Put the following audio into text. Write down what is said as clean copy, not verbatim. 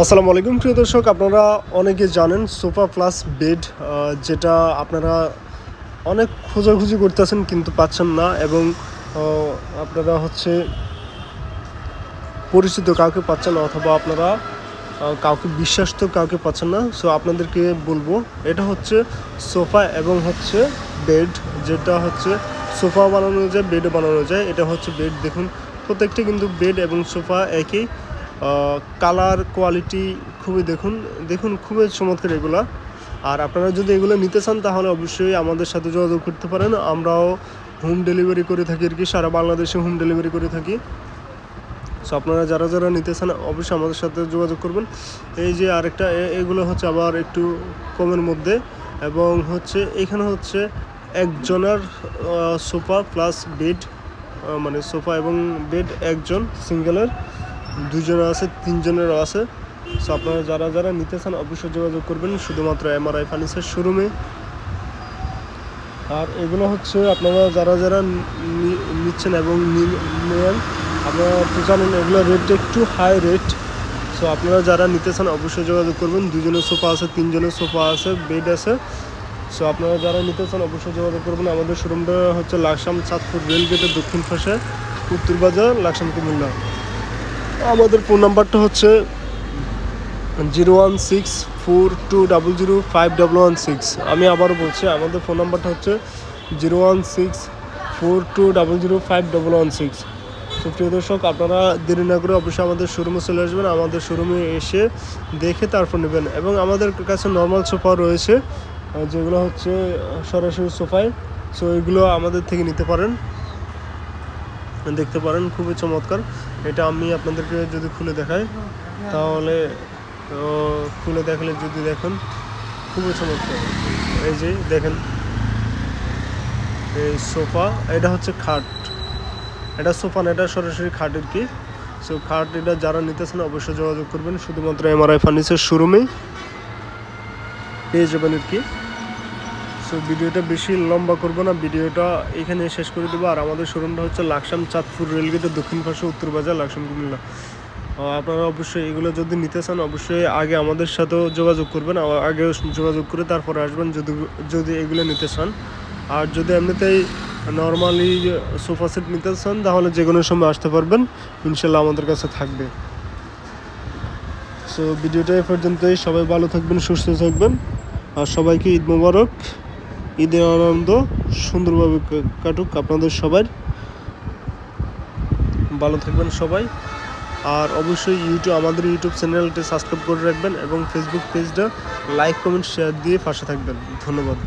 আসসালামু আলাইকুম প্রিয় দর্শক, আপনারা অনেকে জানেন সোফা প্লাস বেড, যেটা আপনারা অনেক খোঁজাখুঁজি করতেছেন কিন্তু পাচ্ছেন না, এবং আপনারা পরিচিত কাউকে পাচ্ছেন না, অথবা আপনারা কাউকে বিশ্বাস্ত কাউকে পাচ্ছেন না। সো আপনাদেরকে বলবো, এটা হচ্ছে সোফা এবং বেড, যেটা সোফা বানানো যায়, বেডও বানানো যায়। এটা হচ্ছে বেড, দেখুন প্রত্যেকটা কিন্তু বেড এবং সোফা একই কালার কোয়ালিটি, খুবই দেখুন খুবই চমৎকার এগুলা। আর আপনারা যদি এগুলো নিতে চান তাহলে অবশ্যই আমাদের সাথে যোগাযোগ করতে পারেন। আমরাও হোম ডেলিভারি করে থাকি আর কি, সারা বাংলাদেশে হোম ডেলিভারি করে থাকি। সো আপনারা যারা নিতে চান অবশ্যই আমাদের সাথে যোগাযোগ করবেন। এই যে আরেকটা, এগুলো আবার একটু কমের মধ্যে, এবং এখানে একজনের সোফা প্লাস বেড, মানে সোফা এবং বেড একজন সিঙ্গেলের, দুজনের আছে, তিনজনেরও আছে। সো আপনারা যারা নিতে চান অবশ্যই যোগাযোগ করবেন শুধুমাত্র এমআরআই ফার্নিচার শোরুমে। আর এগুলো আপনারা যারা নিচ্ছেন এবং নেন, আপনারা তো জানেন এগুলো রেটটা একটু হাই রেট। সো আপনারা যারা নিতে চান অবশ্যই যোগাযোগ করবেন। দুজনের সোফা আছে, তিনজনের সোফা আছে, বেড আছে। সো আপনারা যারা নিতে চান অবশ্যই যোগাযোগ করবেন। আমাদের শোরুমটা লাকসাম চাঁদপুর রেলগেটের দক্ষিণ পাশে, উত্তর বাজার, লাকসাম কুমিল্লা। আমাদের ফোন নাম্বারটা 01642005116। আমি আবারও বলছি, আমাদের ফোন নাম্বারটা 01642005116। তো প্রিয় দর্শক, আপনারা দেরি না করে অবশ্যই আমাদের শোরুমে চলে আসবেন। আমাদের শোরুমে এসে দেখে তারপর নেবেন। এবং আমাদের কাছে নর্মাল সোফা রয়েছে, যেগুলো সরাসরি সোফায়। সো এগুলো আমাদের থেকে নিতে পারেন, দেখতে পারেন, খুবই চমৎকার। এটা আমি আপনাদেরকে যদি খুলে দেখাই, তাহলে খুলে দেখালে যদি দেখেন, খুবই চমৎকার। এই যে দেখেন, এই সোফা, এটা খাট, এটা সোফা না, এটা সরাসরি খাটের কি। সো খাট, এটা যারা নিতেছেন অবশ্যই যোগাযোগ করবেন, শুধুমাত্র এমআরআই ফার্নিচার শোরুমে পেয়ে যাবেন আর কি। সো ভিডিওটা বেশি লম্বা করবো না, ভিডিওটা এখানে শেষ করে দেবো। আর আমাদের শোরুমটা লাকসাম চাঁদপুর রেলগেটের দক্ষিণ পাশে, উত্তর বাজার, লাকসাম কুমিল্লা। আপনারা অবশ্যই এগুলো যদি নিতে চান অবশ্যই আগে আমাদের সাথেও যোগাযোগ করবেন, আগে যোগাযোগ করে তারপরে আসবেন যদি এগুলো নিতে চান। আর যদি এমনিতেই নর্মালি সোফা সেট নিতে চান তাহলে যে কোনো সময় আসতে পারবেন, ইনশাল্লাহ আমাদের কাছে থাকবে। সো ভিডিওটা এ পর্যন্তই। সবাই ভালো থাকবেন, সুস্থ থাকবেন, আর সবাইকে ঈদ মোবারক, ঈদের আনন্দ সুন্দরভাবে কাটুক আপনাদের সবার। ভালো থাকবেন সবাই। আর অবশ্যই আমাদের ইউটিউব চ্যানেলটি সাবস্ক্রাইব করে রাখবেন, এবং ফেসবুক পেজটা লাইক, কমেন্ট, শেয়ার দিয়ে পাশে থাকবেন। ধন্যবাদ।